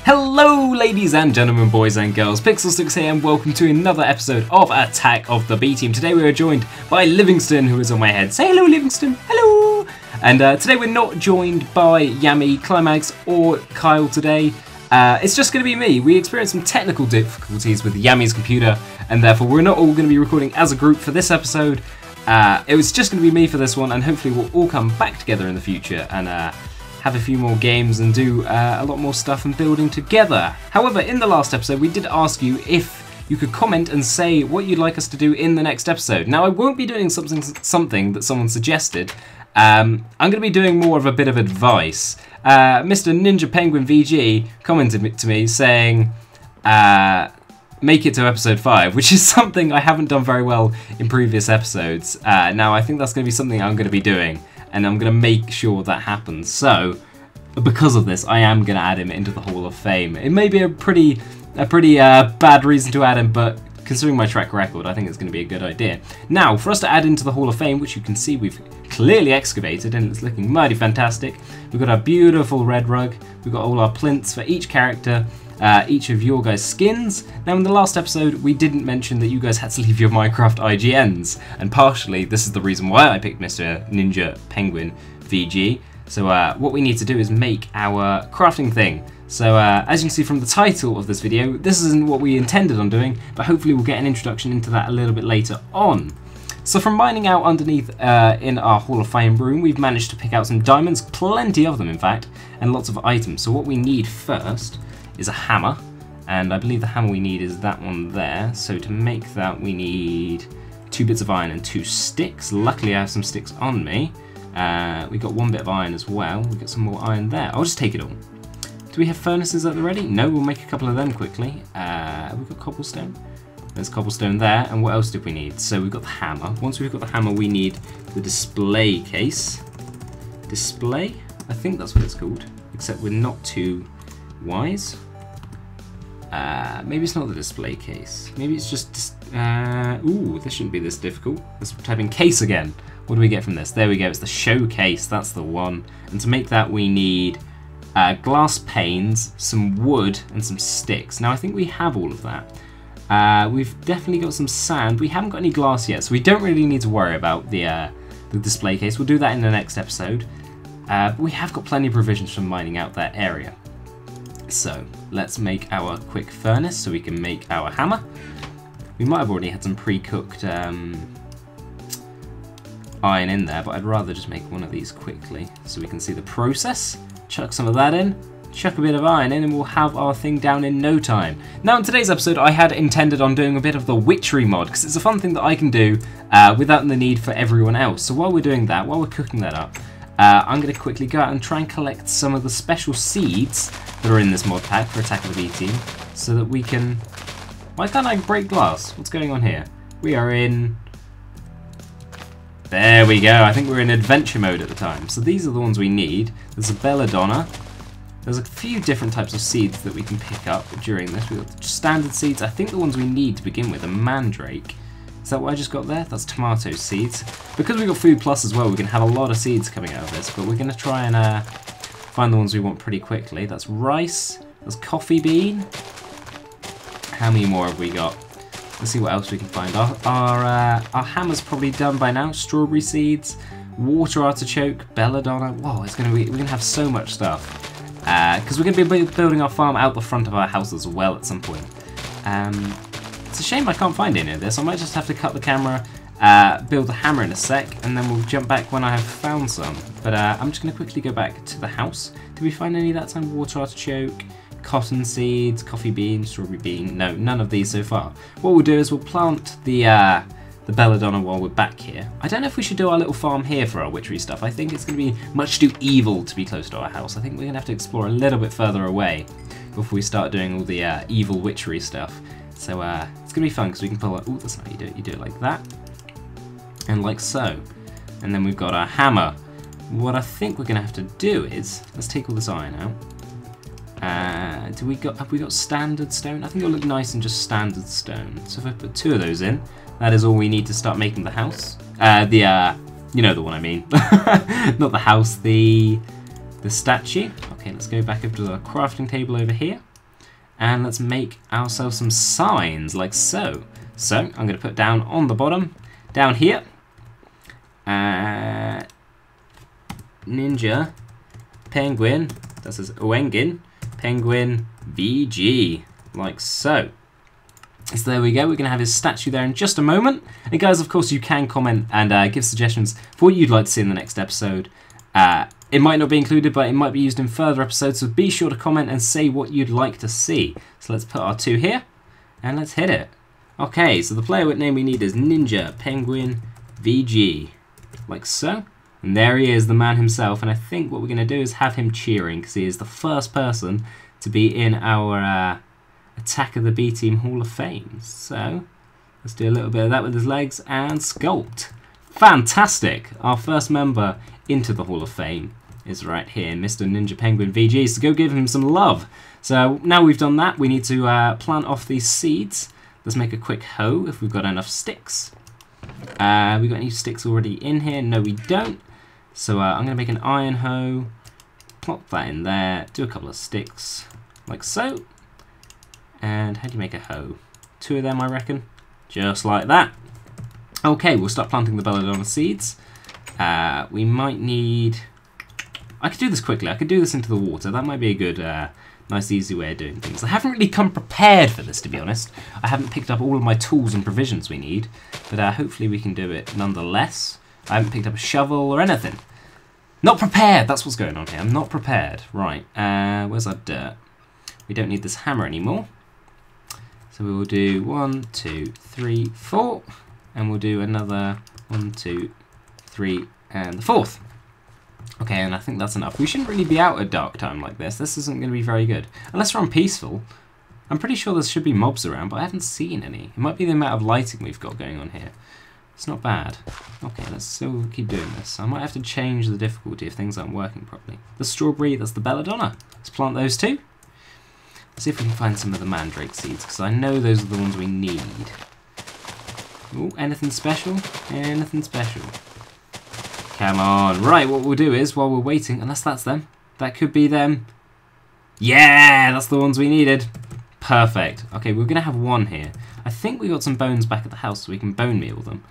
Hello ladies and gentlemen, boys and girls, PyxelStyx here and welcome to another episode of Attack of the B-Team. Today we are joined by Livingston, who is on my head. Say hello Livingston, hello! And today we're not joined by Yami, Climax or Kyle today. It's just going to be me. We experienced some technical difficulties with Yami's computer and therefore we're not all going to be recording as a group for this episode. It was just going to be me for this one and hopefully we'll all come back together in the future and have a few more games and do a lot more stuff and building together. However, in the last episode we did ask you if you could comment and say what you'd like us to do in the next episode. Now I won't be doing something that someone suggested. I'm going to be doing more of a bit of advice. Mr. Ninja Penguin VG commented to me saying make it to episode 5, which is something I haven't done very well in previous episodes. Now I think that's going to be something I'm going to be doing, and I'm going to make sure that happens. So, because of this, I am going to add him into the Hall of Fame. It may be a pretty bad reason to add him, but considering my track record, I think it's going to be a good idea. Now, for us to add into the Hall of Fame, which you can see we've clearly excavated, and it's looking mighty fantastic. We've got our beautiful red rug. We've got all our plinths for each character. Each of your guys' skins. Now in the last episode we didn't mention that you guys had to leave your Minecraft IGNs, and partially this is the reason why I picked Mr. Ninja Penguin VG. So what we need to do is make our crafting thing. So as you can see from the title of this video, this isn't what we intended on doing, but hopefully we'll get an introduction into that a little bit later on. So from mining out underneath in our Hall of Fame room, we've managed to pick out some diamonds, plenty of them in fact, and lots of items. So what we need first is a hammer, and I believe the hammer we need is that one there. So to make that we need 2 bits of iron and 2 sticks. Luckily I have some sticks on me. We got 1 bit of iron as well. We got some more iron there. I'll just take it all. Do we have furnaces at the ready? No, we'll make a couple of them quickly. We've got cobblestone. There's cobblestone there, and what else did we need? So we've got the hammer. Once we've got the hammer we need the display case. Display? I think that's what it's called, except we're not too wise. Maybe it's not the display case. Maybe it's just, ooh, this shouldn't be this difficult. Let's type in case again. What do we get from this? There we go, it's the showcase, that's the one. And to make that we need glass panes, some wood, and some sticks. Now I think we have all of that. We've definitely got some sand. We haven't got any glass yet, so we don't really need to worry about the display case. We'll do that in the next episode. But we have got plenty of provisions from mining out that area. So let's make our quick furnace so we can make our hammer. We might have already had some pre-cooked iron in there, but I'd rather just make one of these quickly so we can see the process. Chuck some of that in, chuck a bit of iron in, and we'll have our thing down in no time. Now in today's episode I had intended on doing a bit of the Witchery mod, because it's a fun thing that I can do without the need for everyone else. So while we're doing that, while we're cooking that up, I'm going to quickly go out and try and collect some of the special seeds that are in this mod pack for Attack of the B-Team, so that we can... Why can't I break glass? What's going on here? We are in... There we go, I think we're in adventure mode at the time. So these are the ones we need. There's a belladonna. There's a few different types of seeds that we can pick up during this. We've got standard seeds. I think the ones we need to begin with are mandrake. Is that what I just got there? That's tomato seeds. Because we've got food plus as well, we can have a lot of seeds coming out of this, but we're going to try and find the ones we want pretty quickly. That's rice, that's coffee bean. How many more have we got? Let's see what else we can find. Our hammer's probably done by now. Strawberry seeds, water artichoke, belladonna. Whoa, we're gonna have so much stuff. Because we're gonna be building our farm out the front of our house as well at some point. It's a shame I can't find any of this. I might just have to cut the camera, build the hammer in a sec, and then we'll jump back when I have found some. But I'm just going to quickly go back to the house. Did we find any that time? Water artichoke, cotton seeds, coffee bean, strawberry bean. No, none of these so far. What we'll do is we'll plant the belladonna while we're back here. I don't know if we should do our little farm here for our witchery stuff. I think it's going to be much too evil to be close to our house. I think we're going to have to explore a little bit further away before we start doing all the evil witchery stuff. So it's going to be fun because we can pull out... Oh, that's not how you do it. You do it like that. And like so. And then we've got our hammer. What I think we're going to have to do is... Let's take all this iron out. Have we got standard stone? I think it'll look nice in just standard stone. So if I put 2 of those in, that is all we need to start making the house. You know the one I mean. Not the house, the statue. Okay, let's go back up to the crafting table over here. And let's make ourselves some signs, like so. So, I'm going to put down on the bottom, down here, Ninja, Penguin, that says Oengin, Penguin, VG, like so. So there we go, we're going to have his statue there in just a moment. And guys, of course, you can comment and give suggestions for what you'd like to see in the next episode. It might not be included, but it might be used in further episodes, so be sure to comment and say what you'd like to see. So let's put our 2 here, and let's hit it. Okay, so the player name we need is Ninja Penguin VG, like so. And there he is, the man himself, and I think what we're going to do is have him cheering, because he is the first person to be in our Attack of the B-Team Hall of Fame. So, let's do a little bit of that with his legs, and sculpt. Fantastic! Our first member into the Hall of Fame is right here, Mr. Ninja Penguin VG, so go give him some love. So now we've done that, we need to plant off these seeds. Let's make a quick hoe if we've got enough sticks. We got any sticks already in here? No, we don't. So I'm going to make an iron hoe, plop that in there, do a couple of sticks, like so. And how do you make a hoe? 2 of them, I reckon. Just like that. Okay, we'll start planting the belladonna seeds. We might need... I could do this quickly. I could do this into the water. That might be a good, nice, easy way of doing things. I haven't really come prepared for this, to be honest. I haven't picked up all of my tools and provisions we need, but hopefully we can do it nonetheless. I haven't picked up a shovel or anything. Not prepared! That's what's going on here. I'm not prepared. Right, where's our dirt? We don't need this hammer anymore. So we will do 1, 2, 3, 4, and we'll do another 1, 2, 3, and the 4th. Okay, and I think that's enough. We shouldn't really be out at dark time like this. This isn't going to be very good. Unless we're on peaceful. I'm pretty sure there should be mobs around, but I haven't seen any. It might be the amount of lighting we've got going on here. It's not bad. Okay, let's still keep doing this. I might have to change the difficulty if things aren't working properly. The strawberry, that's the belladonna. Let's plant those 2. Let's see if we can find some of the mandrake seeds, because I know those are the ones we need. Ooh, anything special? Anything special? Come on. Right, what we'll do is, while we're waiting, unless that's them, that could be them. Yeah, that's the ones we needed. Perfect. Okay, we're going to have 1 here. I think we got some bones back at the house so we can bone meal them.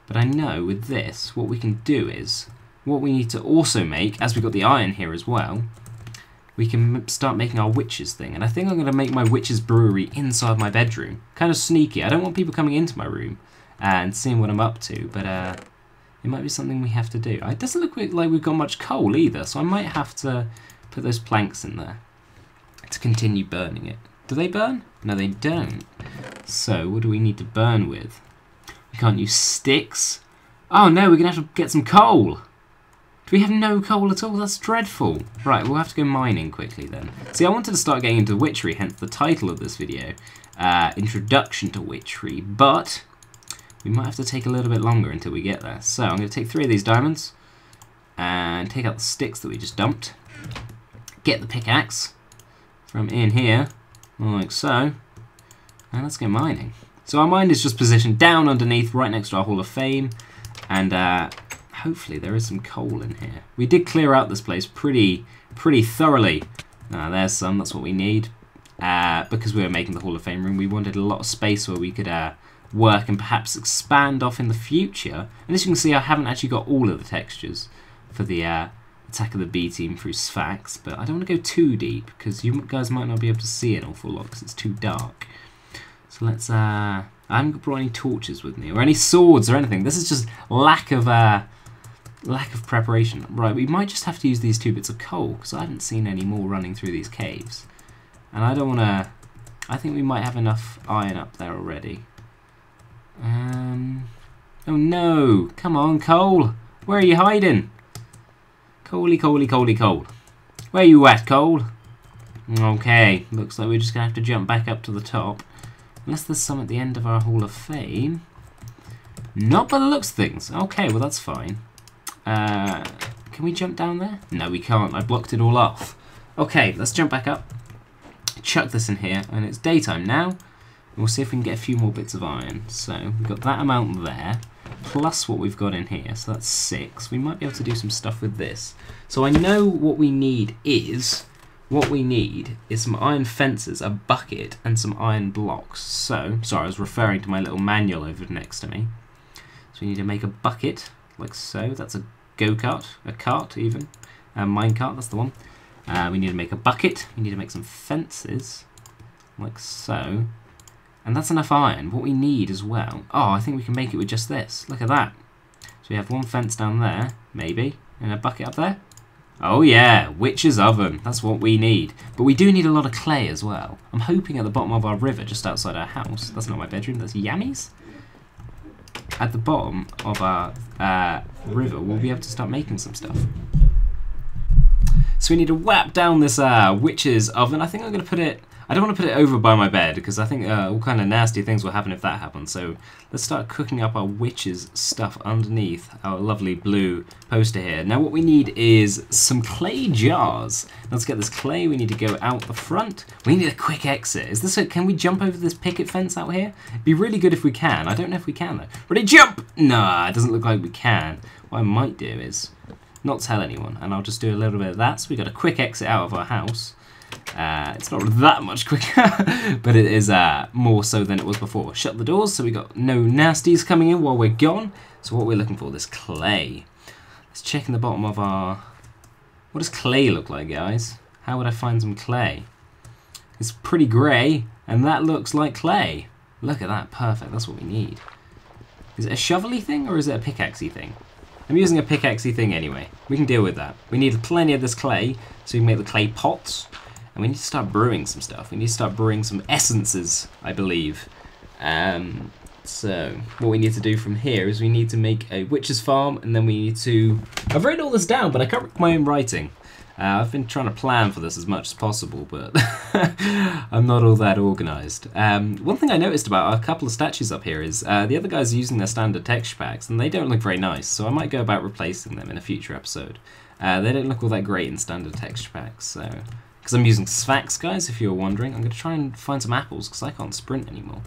But I know with this, what we can do is, what we need to also make, as we got the iron here as well, we can start making our witches thing. And I think I'm going to make my witches brewery inside my bedroom. Kind of sneaky. I don't want people coming into my room and seeing what I'm up to, but it might be something we have to do. It doesn't look like we've got much coal either, so I might have to put those planks in there to continue burning it. Do they burn? No, they don't. So, what do we need to burn with? We can't use sticks. Oh no, we're going to have to get some coal. Do we have no coal at all? That's dreadful. Right, we'll have to go mining quickly then. See, I wanted to start getting into Witchery, hence the title of this video. Introduction to Witchery, but we might have to take a little bit longer until we get there. So I'm going to take 3 of these diamonds and take out the sticks that we just dumped. Get the pickaxe from in here, like so, and let's get mining. So our mine is just positioned down underneath, right next to our Hall of Fame, and hopefully there is some coal in here. We did clear out this place pretty thoroughly. There's some, that's what we need. Because we were making the Hall of Fame room, we wanted a lot of space where we could work and perhaps expand off in the future. And as you can see, I haven't actually got all of the textures for the Attack of the B-Team through Sphax, but I don't want to go too deep, because you guys might not be able to see an awful lot, because it's too dark. So let's, I haven't brought any torches with me, or any swords or anything. This is just lack of preparation. Right, we might just have to use these 2 bits of coal, because I haven't seen any more running through these caves. And I don't want to... I think we might have enough iron up there already. Oh no! Come on, coal! Where are you hiding? Coaly, coaly, coaly, coal. Where you at, coal? Okay, looks like we're just going to have to jump back up to the top. Unless there's some at the end of our Hall of Fame. Not by the looks of things. Okay, well that's fine. Can we jump down there? No, we can't. I blocked it all off. Okay, let's jump back up. Chuck this in here, and it's daytime now. We'll see if we can get a few more bits of iron. So, we've got that amount there, plus what we've got in here, so that's 6. We might be able to do some stuff with this. So I know what we need is what we need is some iron fences, a bucket, and some iron blocks. So, sorry, I was referring to my little manual over next to me. So we need to make a bucket, like so. That's a go-kart, a cart even. A minecart, that's the one. We need to make a bucket. We need to make some fences, like so. And that's enough iron. What we need as well... Oh, I think we can make it with just this. Look at that. So we have one fence down there, maybe, and a bucket up there. Oh yeah, witch's oven. That's what we need. But we do need a lot of clay as well. I'm hoping at the bottom of our river, just outside our house. That's not my bedroom, that's Yammy's. At the bottom of our river, we'll be able to start making some stuff. So we need to whap down this witch's oven. I think I'm going to put it... I don't want to put it over by my bed, because I think all kind of nasty things will happen if that happens. So let's start cooking up our witch's stuff underneath our lovely blue poster here. Now what we need is some clay jars. Let's get this clay. We need to go out the front. We need a quick exit. Is this can we jump over this picket fence out here? It'd be really good if we can. I don't know if we can though. Ready, jump! Nah, it doesn't look like we can. What I might do is not tell anyone, and I'll just do a little bit of that. So we got a quick exit out of our house. It's not that much quicker, but it is more so than it was before. Shut the doors so we got no nasties coming in while we're gone. So what we're looking for, this clay. Let's check in the bottom of our... What does clay look like, guys? How would I find some clay? It's pretty grey, and that looks like clay. Look at that, perfect, that's what we need. Is it a shovel-y thing, or is it a pickaxe-y thing? I'm using a pickaxe-y thing anyway. We can deal with that. We need plenty of this clay, so we can make the clay pots. And we need to start brewing some stuff. We need to start brewing some essences, I believe. So what we need to do from here is we need to make a witch's farm, and then we need to... I've written all this down, but I can't read my own writing. I've been trying to plan for this as much as possible, but I'm not all that organised. One thing I noticed about a couple of statues up here is the other guys are using their standard texture packs, and they don't look very nice, so I might go about replacing them in a future episode. They don't look all that great in standard texture packs, so... Because I'm using Sphax, guys, if you're wondering. I'm going to try and find some apples, because I can't sprint anymore.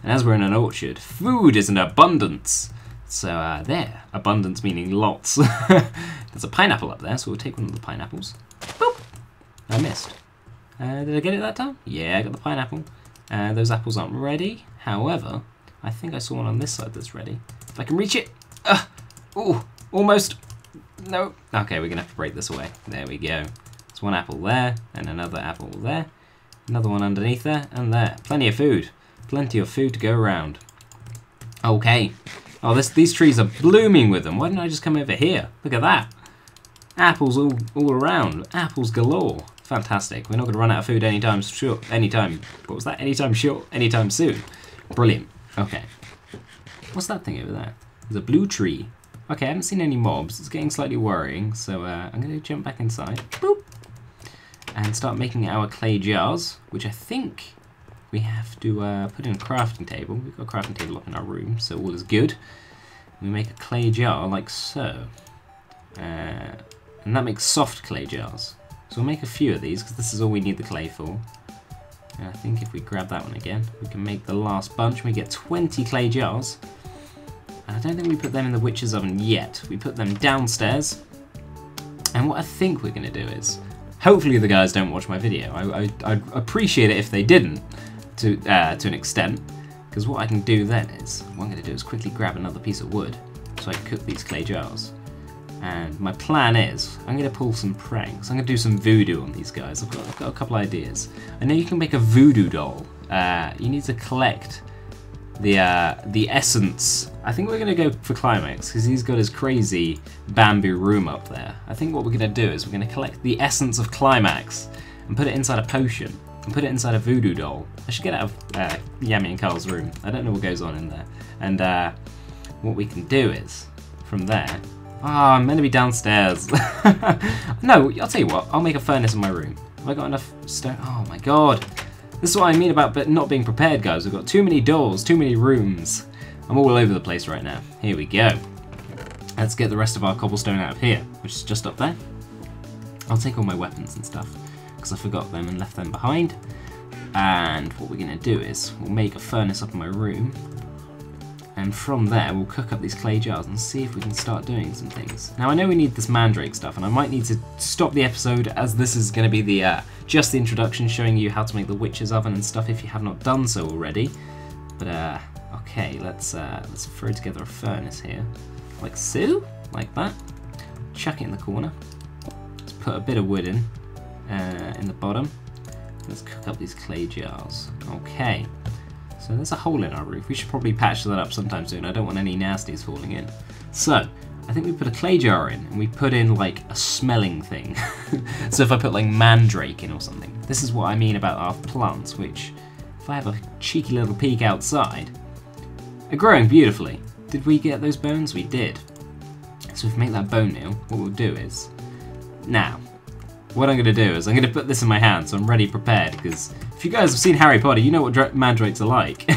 And as we're in an orchard, food is in abundance. So there, abundance meaning lots. There's a pineapple up there, so we'll take one of the pineapples. Boop! I missed. Did I get it that time? Yeah, I got the pineapple. Those apples aren't ready. However, I think I saw one on this side that's ready. If I can reach it. Oh, almost. No. Okay, we're going to have to break this away. There we go. There's one apple there, and another apple there. Another one underneath there, and there. Plenty of food. Plenty of food to go around. Okay. Oh, these trees are blooming with them. Why didn't I just come over here? Look at that. Apples all around. Apples galore. Fantastic. We're not going to run out of food anytime short. What was that? Anytime short. Anytime soon. Brilliant. Okay. What's that thing over there? There's a blue tree. Okay, I haven't seen any mobs. It's getting slightly worrying, so I'm going to jump back inside. Boop. And start making our clay jars, which I think we have to put in a crafting table. We've got a crafting table up in our room, so all is good. We make a clay jar like so. And that makes soft clay jars. So we'll make a few of these, because this is all we need the clay for. And I think if we grab that one again, we can make the last bunch. We get 20 clay jars. And I don't think we put them in the witch's oven yet. We put them downstairs. And what I think we're going to do is... Hopefully the guys don't watch my video. I'd appreciate it if they didn't, to an extent, because what I can do then is, what I'm going to do is quickly grab another piece of wood, so I can cook these clay jars. And my plan is, I'm going to pull some pranks. I'm going to do some voodoo on these guys. I've got a couple ideas. I know you can make a voodoo doll. You need to collect the essence. I think we're going to go for Climax, because he's got his crazy bamboo room up there. I think what we're going to do is we're going to collect the essence of Climax and put it inside a potion and put it inside a voodoo doll. I should get out of Yami and Carl's room. I don't know what goes on in there. And what we can do is, from there... Ah, I'm meant to be downstairs. No, I'll tell you what. I'll make a furnace in my room. Have I got enough stone? Oh my god. This is what I mean about not being prepared, guys. We've got too many doors, too many rooms. I'm all over the place right now. Here we go. Let's get the rest of our cobblestone out of here, which is just up there. I'll take all my weapons and stuff, because I forgot them and left them behind. And what we're going to do is, we'll make a furnace up in my room. And from there, we'll cook up these clay jars and see if we can start doing some things. Now, I know we need this mandrake stuff, and I might need to stop the episode, as this is going to be the just the introduction, showing you how to make the witch's oven and stuff if you have not done so already. But okay, let's throw together a furnace here, like so, like that. Chuck it in the corner. Let's put a bit of wood in the bottom. Let's cook up these clay jars. Okay. So there's a hole in our roof. We should probably patch that up sometime soon. I don't want any nasties falling in. So, I think we put a clay jar in, and we put in like a smelling thing. So if I put like mandrake in or something. This is what I mean about our plants, which, if I have a cheeky little peek outside, are growing beautifully. Did we get those bones? We did. So if we make that bone meal, what we'll do is, now, what I'm going to do is I'm going to put this in my hand so I'm ready prepared, because if you guys have seen Harry Potter, you know what mandrakes are like,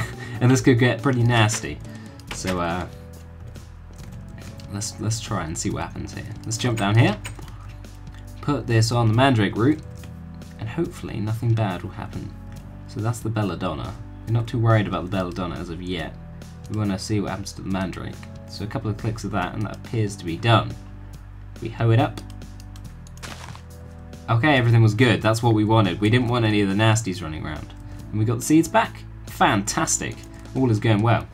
and this could get pretty nasty. So let's try and see what happens here. Let's jump down here, put this on the mandrake root, and hopefully nothing bad will happen. So that's the belladonna. We're not too worried about the belladonna as of yet. We want to see what happens to the mandrake. So a couple of clicks of that, and that appears to be done. We hoe it up. Okay, everything was good. That's what we wanted. We didn't want any of the nasties running around. And we got the seeds back. Fantastic. All is going well.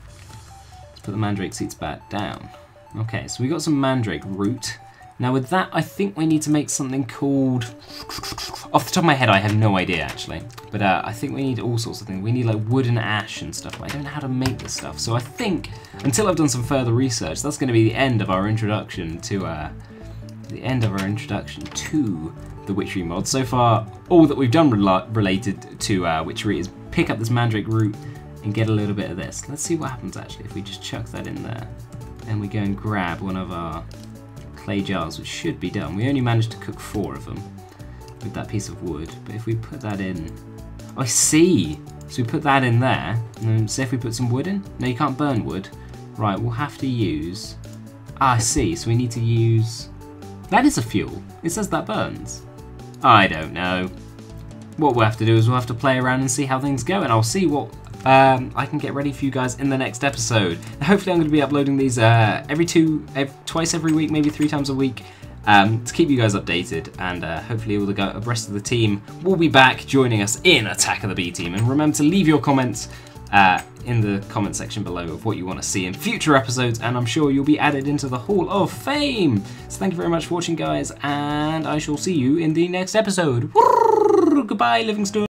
Let's put the mandrake seeds back down. Okay, so we got some mandrake root. Now with that, I think we need to make something called... Off the top of my head, I have no idea, actually. But I think we need all sorts of things. We need like wood and ash and stuff. I don't know how to make this stuff. So I think, until I've done some further research, that's going to be the end of our introduction to... the Witchery mod. So far, all that we've done related to Witchery is pick up this mandrake root and get a little bit of this. Let's see what happens actually if we just chuck that in there. And we go and grab one of our clay jars, which should be done. We only managed to cook 4 of them with that piece of wood. But if we put that in... I see! So we put that in there, and then say if we put some wood in? No, you can't burn wood. Right, we'll have to use... Ah, I see. So we need to use... That is a fuel. It says that burns. I don't know. What we'll have to do is we'll have to play around and see how things go, and I'll see what I can get ready for you guys in the next episode. And hopefully I'm going to be uploading these twice every week, maybe 3 times a week, to keep you guys updated, and hopefully all the rest of the team will be back joining us in Attack of the B Team. And remember to leave your comments in the comment section below of what you want to see in future episodes, and I'm sure you'll be added into the Hall of Fame. So thank you very much for watching, guys, and I shall see you in the next episode. Goodbye, Livingston.